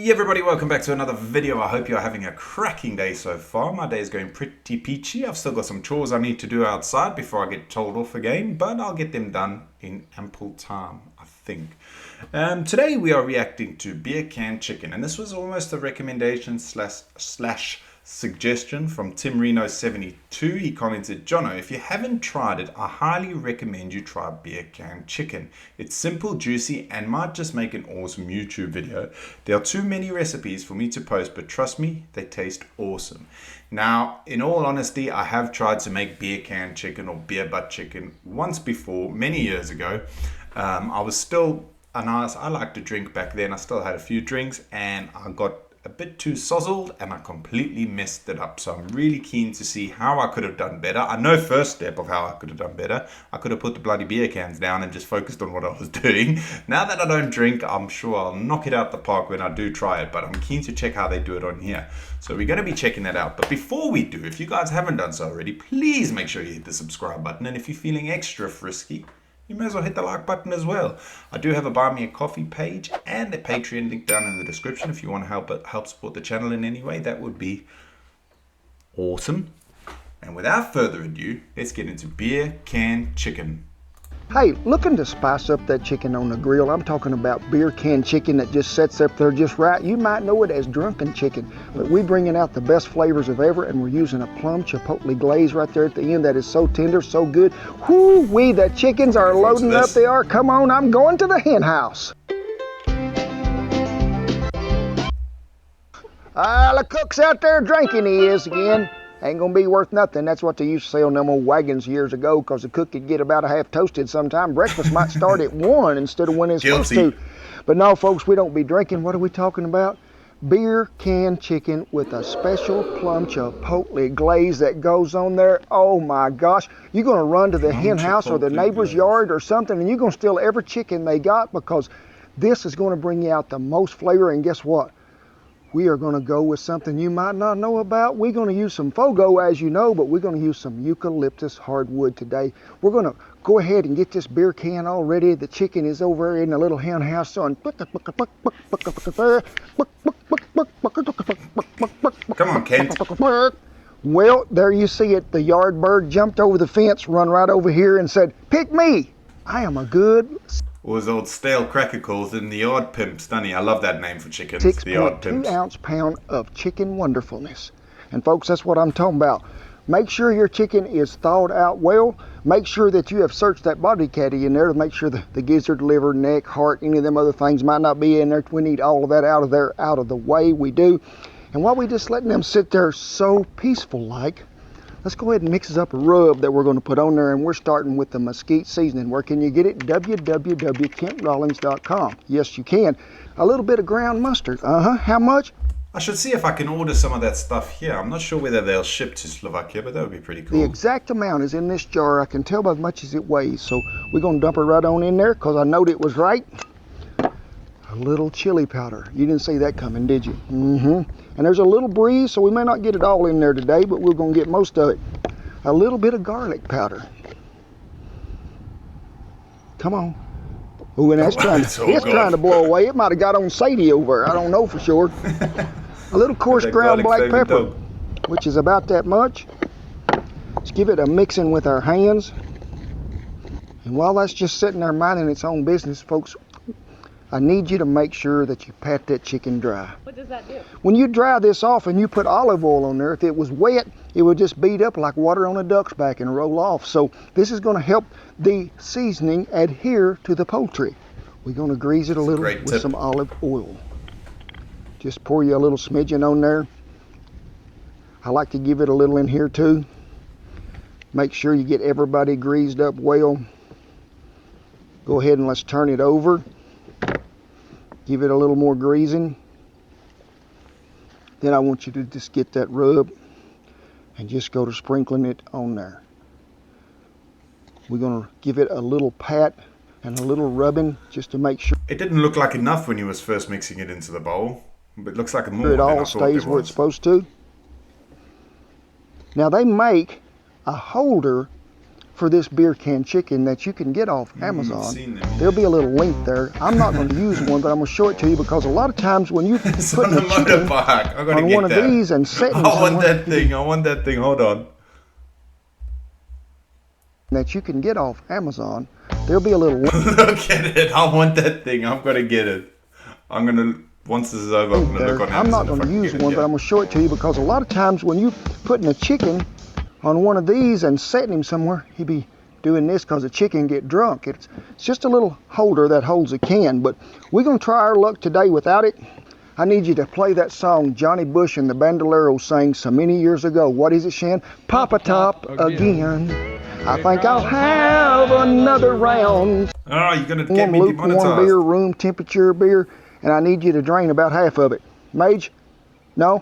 Hey everybody, welcome back to another video. I hope you're having a cracking day so far. My day is going pretty peachy. I've still got some chores I need to do outside before I get told off again, but I'll get them done in ample time, I think. Today we are reacting to beer can chicken, and this was almost a recommendation slash suggestion from Tim Reno 72. He commented, Jono, if you haven't tried it, I highly recommend you try beer can chicken. It's simple, juicy, and might just make an awesome YouTube video. There are too many recipes for me to post, but trust me, they taste awesome. Now, in all honesty, I have tried to make beer can chicken or beer butt chicken once before, many years ago. I was still I liked to drink back then. I still had a few drinks and I got a bit too sozzled and I completely messed it up. So I'm really keen to see how I could have done better. I know first step of how I could have done better. I could have put the bloody beer cans down and just focused on what I was doing. Now that I don't drink, I'm sure I'll knock it out the park when I do try it, but I'm keen to check how they do it on here. So we're going to be checking that out. But before we do, if you guys haven't done so already, please make sure you hit the subscribe button. And if you're feeling extra frisky, you may as well hit the like button as well. I do have a Buy Me a Coffee page and a Patreon link down in the description if you want to help support the channel in any way. That would be awesome. And without further ado, let's get into beer can chicken. Hey, looking to spice up that chicken on the grill? I'm talking about beer can chicken that just sets up there just right. You might know it as drunken chicken, but we're bringing out the best flavors of ever, and we're using a plum chipotle glaze right there at the end that is so tender, so good. Whoo-wee, the chickens are loading up. They are. Come on, I'm going to the hen house. The cook's out there drinking, he is again. Ain't gonna be worth nothing. That's what they used to say on them old wagons years ago, because the cook could get about a half toasted sometime. Breakfast might start at 1 instead of when it's supposed to. But no, folks, we don't be drinking. What are we talking about? Beer can chicken with a special plum chipotle glaze that goes on there. Oh my gosh. You're gonna run to the hen house or the neighbor's yard or something, and you're gonna steal every chicken they got, because this is gonna bring you out the most flavor. And guess what? We are going to go with something you might not know about. We're going to use some Fogo, as you know, but we're going to use some eucalyptus hardwood today. We're going to go ahead and get this beer can all ready. The chicken is over in the little hen house. So come on, Kent. Well, there you see it. The yard bird jumped over the fence, run right over here and said, "Pick me. I am a good..." Or as old stale cracker calls in the yard pimp, Stunny. I love that name for chickens. 6.2 ounce pound of chicken wonderfulness. And folks, that's what I'm talking about. Make sure your chicken is thawed out well. Make sure that you have searched that body cavity in there to make sure the gizzard, liver, neck, heart, any of them other things might not be in there. We need all of that out of there, out of the way. We do. And while we just letting them sit there so peaceful like, let's go ahead and mix up a rub that we're going to put on there, and we're starting with the mesquite seasoning. Where can you get it? www.kentrollins.com. Yes, you can. A little bit of ground mustard. How much? I should see if I can order some of that stuff here. I'm not sure whether they'll ship to Slovakia, but that would be pretty cool. The exact amount is in this jar. I can tell by as much as it weighs. So we're going to dump it right on in there because I knowed it was right. A little chili powder. You didn't see that coming, did you? And there's a little breeze, so we may not get it all in there today, but we're going to get most of it. A little bit of garlic powder. Come on. Ooh, and that's trying to blow away. It might have got on Sadie over. I don't know for sure. A little coarse ground black pepper, which is about that much. Let's give it a mixing with our hands. And while that's just sitting there minding its own business, folks, I need you to make sure that you pat that chicken dry. What does that do? When you dry this off and you put olive oil on there, if it was wet, it would just beat up like water on a duck's back and roll off. So this is going to help the seasoning adhere to the poultry. We're going to grease it a little with some olive oil. Just pour you a little smidgen on there. I like to give it a little in here too. Make sure you get everybody greased up well. Go ahead and let's turn it over. Give it a little more greasing. Then I want you to just get that rub and just go to sprinkling it on there. We're going to give it a little pat and a little rubbing just to make sure it didn't look like enough when you was first mixing it into the bowl, but it looks like more. It all stays where it's supposed to. Now they make a holder for this beer can chicken that you can get off Amazon. I've seen them. There'll be a little link there. I'm not going to use one, but I'm going to show it to you because a lot of times when you It's put on the a chicken motorbike. I gotta on get one of that. these and setting I want somewhere that thing. I want that thing. Hold on. that you can get off Amazon, there'll be a little link Look at it. I want that thing. I'm gonna get it. I'm gonna, once this is over, I'm gonna there. look on I'm not Amazon going if I to can use get it. one, but Yeah. I'm going to show it to you because a lot of times when you putting a chicken on one of these and setting him somewhere, he'd be doing this because the chicken get drunk. It's just a little holder that holds a can, but we're going to try our luck today without it. I need you to play that song Johnny Bush and the Bandoleros sang so many years ago. What is it, Shan? Papa Top again. I think I'll have another round. Oh, you're gonna get Warm, me lukewarm beer, demonetized. room temperature beer, and I need you to drain about half of it. Mage? No?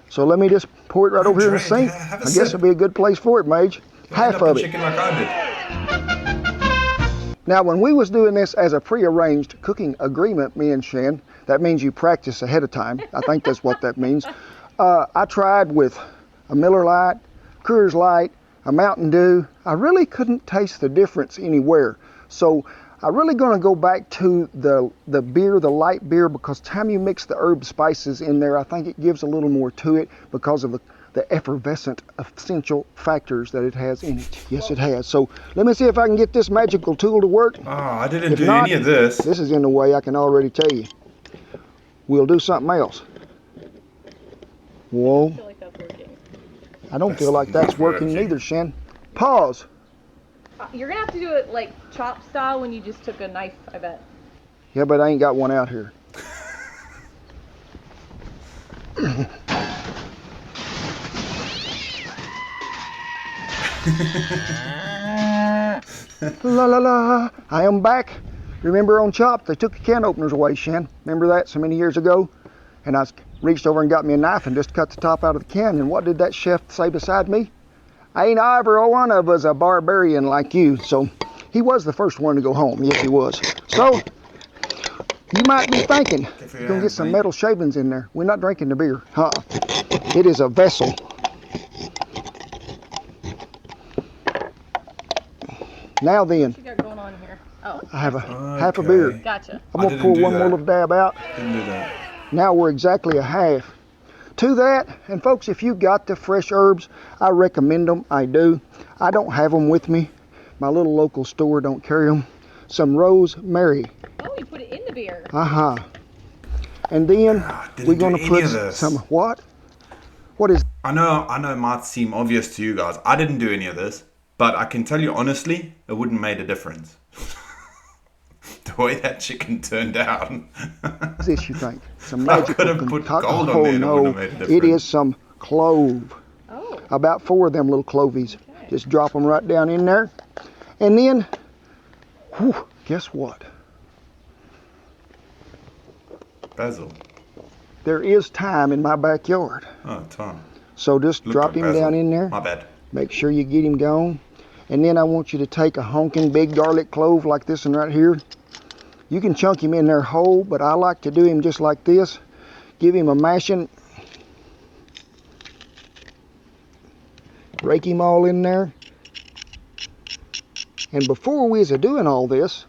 So let me just pour it right over here in the drain. sink. Have a I guess sip. it'll be a good place for it, Mage. You'll Half end up of a it. chicken like I did. Now, when we was doing this as a prearranged cooking agreement, me and Shan, that means you practice ahead of time. I think that's what that means. I tried with a Miller Lite, Coors Light, a Mountain Dew. I really couldn't taste the difference anywhere. So I'm really going to go back to the beer, the light beer, because time you mix the herb spices in there, I think it gives a little more to it because of the effervescent essential factors that it has in it. Yes, it has. So let me see if I can get this magical tool to work. Oh, I didn't If do not, any of this. this is in the way, I can already tell you. We'll do something else. Whoa. I feel like that's working. I don't feel like that's working neither, Shan. Pause. You're gonna have to do it like chop style when you just took a knife, I bet. Yeah, but I ain't got one out here. La la la. I am back. Remember on Chop, they took the can openers away, Shan. Remember that so many years ago? And I reached over and got me a knife and just cut the top out of the can. And what did that chef say beside me? Ain't either one of us a barbarian like you. So he was the first one to go home. Yes, he was. So you might be thinking, you're going to get some metal shavings in there. We're not drinking the beer. It is a vessel. Now then, What you got going on here? Oh, I have a half a beer. gotcha. I'm going to pour one more little dab out. Didn't do that. Now we're exactly a half. To that, and folks, if you got the fresh herbs, I recommend them. I do. I don't have them with me. My little local store don't carry them. Some rosemary. Oh, you put it in the beer. And then didn't we're going do to put any of this. some what? What is? I know it might seem obvious to you guys. I didn't do any of this, but I can tell you honestly, it wouldn't made a difference. The way that chicken turned out. This you think? Some I magical could have put concoction. gold on Oh there and it no, wouldn't have made a it difference. is some clove. Oh. About 4 of them little clovies. Okay. Just drop them right down in there. And then, whew, guess what? Basil. There is thyme in my backyard. Oh, Tom. So just Look drop like him basil. down in there. My bad. Make sure you get him gone. And then I want you to take a honking big garlic clove like this one right here. You can chunk him in there whole, but I like to do him just like this. Give him a mashing. Rake him all in there. And before we was doing all this,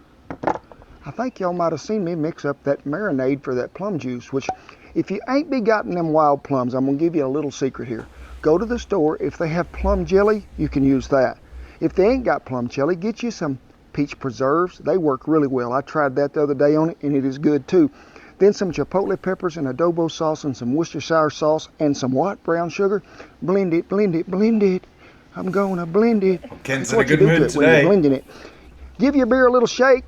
I think y'all might have seen me mix up that marinade for that plum juice, which if you ain't begotten them wild plums, I'm gonna give you a little secret here. Go to the store, if they have plum jelly, you can use that. If they ain't got plum jelly, get you some peach preserves. They work really well. I tried that the other day on it and it is good too. Then some chipotle peppers and adobo sauce and some Worcestershire sauce and some what? Brown sugar. Blend it, blend it, blend it. I'm gonna blend it. Ken's That's in a what you good do to mood it when you're today. blending it. Give your beer a little shake.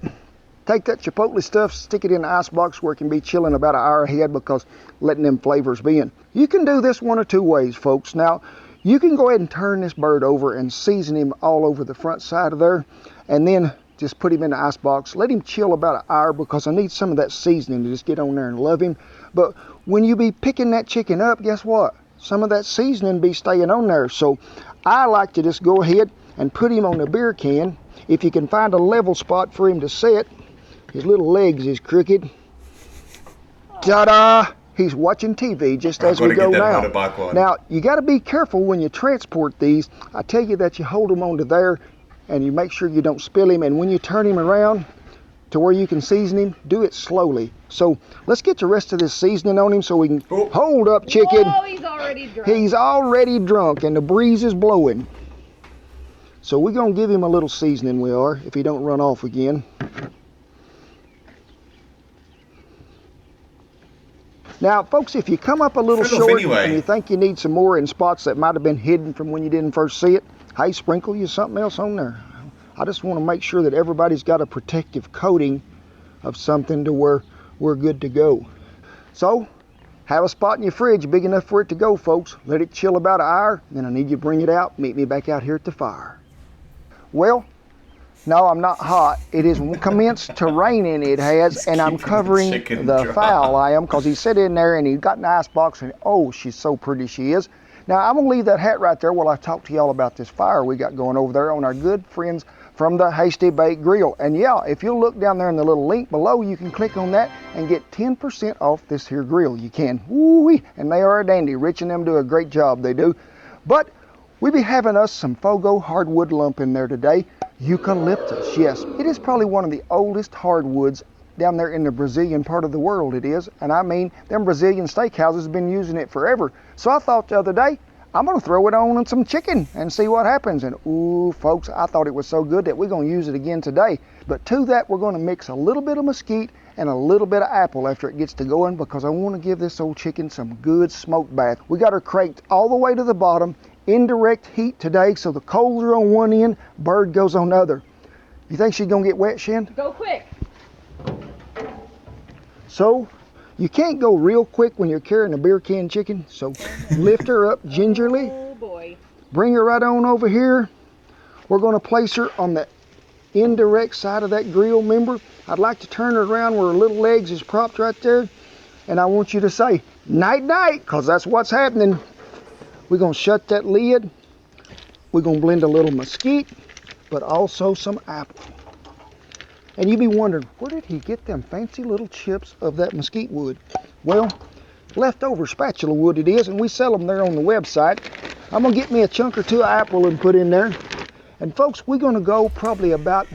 Take that chipotle stuff, stick it in the ice box where it can be chilling about an hour ahead because letting them flavors be in. You can do this one or two ways, folks. Now, you can go ahead and turn this bird over and season him all over the front side of there, and then just put him in the ice box. Let him chill about an hour because I need some of that seasoning to just get on there and love him. But when you be picking that chicken up, guess what? Some of that seasoning be staying on there. So I like to just go ahead and put him on the beer can. If you can find a level spot for him to sit, his little legs is crooked. Ta-da! He's watching TV just as I've we got to go get that now. motorbike one. Now, you got to be careful when you transport these. I tell you that you hold them onto there and you make sure you don't spill him. And when you turn him around to where you can season him, do it slowly. So let's get the rest of this seasoning on him so we can hold up, chicken. Whoa, he's already drunk. He's already drunk and the breeze is blowing. So we're going to give him a little seasoning, we are, if he don't run off again. Now, folks, if you come up a little short and you think you need some more in spots that might have been hidden from when you didn't first see it, hey, sprinkle you something else on there. I just want to make sure that everybody's got a protective coating of something to where we're good to go. So, have a spot in your fridge big enough for it to go, folks. Let it chill about an hour, then I need you to bring it out. Meet me back out here at the fire. Well, no, I'm not hot. It has commenced to raining, it has, and I'm covering the fowl, I am, because he sat in there and he got an ice box, and oh, she's so pretty, she is. Now, I'm going to leave that hat right there while I talk to y'all about this fire we got going over there on our good friends from the Hasty Bake Grill. And yeah, if you'll look down there in the little link below, you can click on that and get 10% off this here grill. You can. Woo-wee. And they are a dandy. Rich and them do a great job, they do. But we be having us some Fogo hardwood lump in there today. Eucalyptus, yes. It is probably one of the oldest hardwoods down there in the Brazilian part of the world, it is. And I mean, them Brazilian steakhouses have been using it forever. So I thought the other day, I'm gonna throw it on some chicken and see what happens. And ooh, folks, I thought it was so good that we're gonna use it again today. But to that, we're gonna mix a little bit of mesquite and a little bit of apple after it gets to going, because I wanna give this old chicken some good smoke bath. We got her cranked all the way to the bottom, indirect heat today, so the coals are on one end, bird goes on the other. You think she's gonna get wet, Shin? Go quick. So, you can't go real quick when you're carrying a beer can chicken, so lift her up gingerly. Oh boy. Bring her right on over here. We're gonna place her on the indirect side of that grill, remember? I'd like to turn her around where her little legs is propped right there. And I want you to say, night night, because that's what's happening. We're gonna shut that lid. We're gonna blend a little mesquite, but also some apple. And you be wondering, where did he get them fancy little chips of that mesquite wood? Well, leftover spatula wood it is, and we sell them there on the website. I'm gonna get me a chunk or two of apple and put in there. And folks, we're gonna go probably about...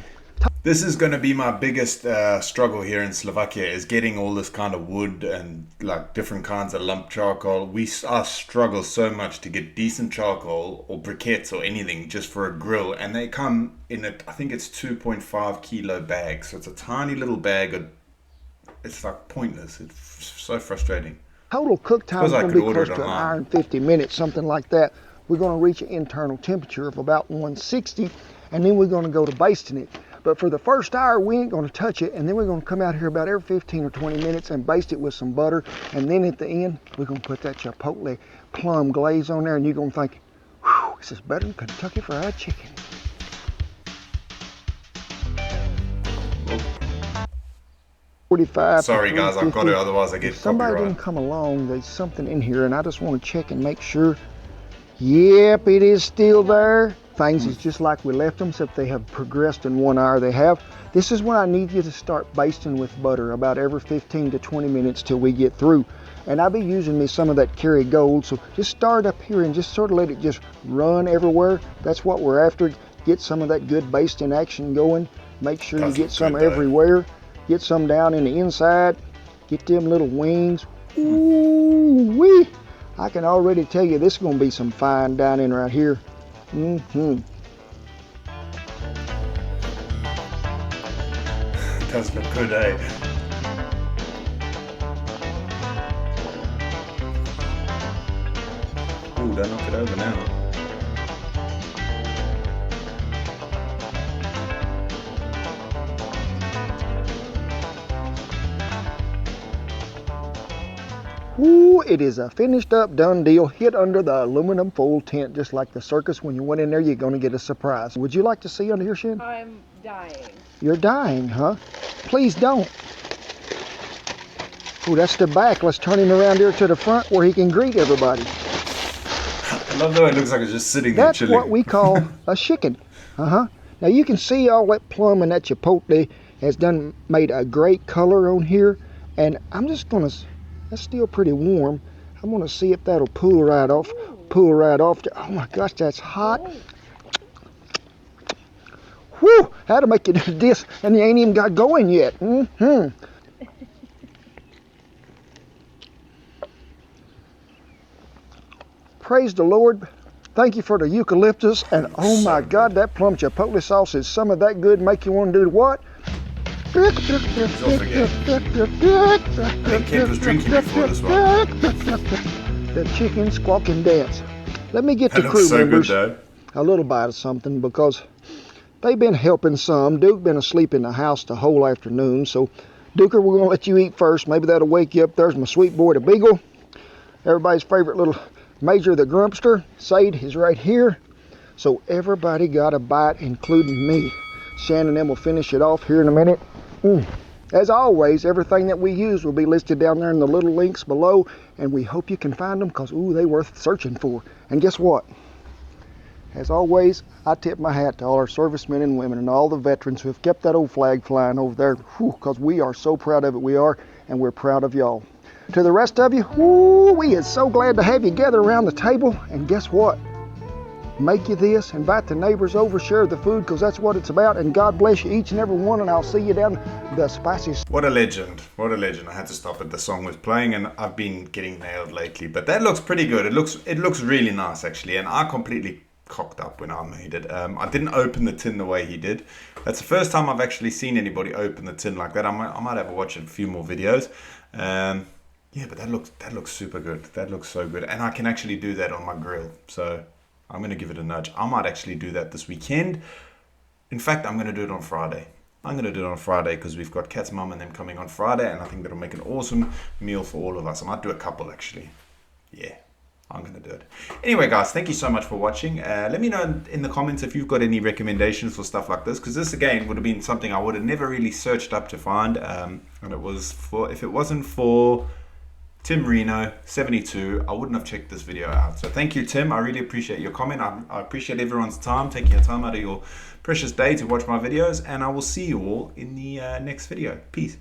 This is going to be my biggest struggle here in Slovakia, is getting all this kind of wood and like different kinds of lump charcoal. I struggle so much to get decent charcoal or briquettes or anything just for a grill, and they come in a, I think it's 2.5 kilo bag, so it's a tiny little bag. It's like pointless. It's so frustrating. Total cook time is going to be close to an hour and 50 minutes, something like that. We're going to reach an internal temperature of about 160, and then we're going to go to basting it. But for the first hour, we ain't going to touch it, and then we're going to come out here about every 15 or 20 minutes and baste it with some butter. And then at the end, we're going to put that chipotle plum glaze on there, and you're going to think, whew, this is better than Kentucky Fried Chicken. Sorry guys, I've got to, otherwise I get copyright. If somebody didn't come along, there's something in here, and I just want to check and make sure. Yep, it is still there. Things is just like we left them, except they have progressed in 1 hour. They have. This is when I need you to start basting with butter about every 15 to 20 minutes till we get through. And I'll be using me some of that Kerrygold, so just start up here and just sort of let it just run everywhere. That's what we're after. Get some of that good basting action going. Make sure you get some everywhere. Get some down in the inside. Get them little wings. Ooh wee! I can already tell you this is going to be some fine dining right here. Does look good, eh? Ooh, don't knock it over now. Ooh, it is a finished up, done deal. Hid under the aluminum foil tent, just like the circus. When you went in there, you're going to get a surprise. Would you like to see under here, Shin? I'm dying. You're dying, huh? Please don't. Ooh, that's the back. Let's turn him around here to the front where he can greet everybody. I love the way it looks like it's just sitting there chilling. That's what we call a chicken. Now you can see all that plum and that chipotle has made a great color on here. And I'm just going to That's still pretty warm. I'm going to see if that'll pull right off. Pull right off. Oh my gosh, that's hot. Whew, that'll make you do this, and you ain't even got going yet. Praise the Lord. Thank you for the eucalyptus, and oh my God, that plum chipotle sauce is some of that good make you want to do what? I think Kent was drinking before this one. The chicken squawking dance. Let me get That the looks crew so members good, a little bite of something, because they've been helping some. Duke been asleep in the house the whole afternoon, so Duker, we're gonna let you eat first. Maybe that'll wake you up. There's my sweet boy, the Beagle. Everybody's favorite little Major the Grumpster. Sade is right here. So everybody got a bite, including me. Shannon and them will finish it off here in a minute. As always, everything that we use will be listed down there in the little links below, and we hope you can find them, because ooh, they worth searching for. And guess what? As always, I tip my hat to all our servicemen and women and all the veterans who have kept that old flag flying over there, because we are so proud of it. We are, and we're proud of y'all. To the rest of you, we are so glad to have you gather around the table. And guess what? Make you this, invite the neighbors over, share the food, because that's what it's about. And God bless you each and every one, and I'll see you down the spicy. What a legend. What a legend. I had to stop it. The song was playing, and I've been getting nailed lately. But that looks pretty good. It looks really nice, actually. And I completely cocked up when I made it. I didn't open the tin the way he did. That's the first time I've actually seen anybody open the tin like that. I might have to watch a few more videos. Yeah, but that looks super good. That looks so good. And I can actually do that on my grill. So I'm going to give it a nudge. I might actually do that this weekend. In fact, I'm going to do it on Friday. I'm going to do it on Friday because we've got Kat's mum and them coming on Friday. And I think that'll make an awesome meal for all of us. I might do a couple, actually. Yeah, I'm going to do it. Anyway, guys, thank you so much for watching. Let me know in the comments if you've got any recommendations for stuff like this. Because this, again, would have been something I would have never really searched up to find. And it was if it wasn't for Tim Reno 72, I wouldn't have checked this video out. So thank you, Tim. I really appreciate your comment. I appreciate everyone's time, taking your time out of your precious day to watch my videos, and I will see you all in the next video. Peace.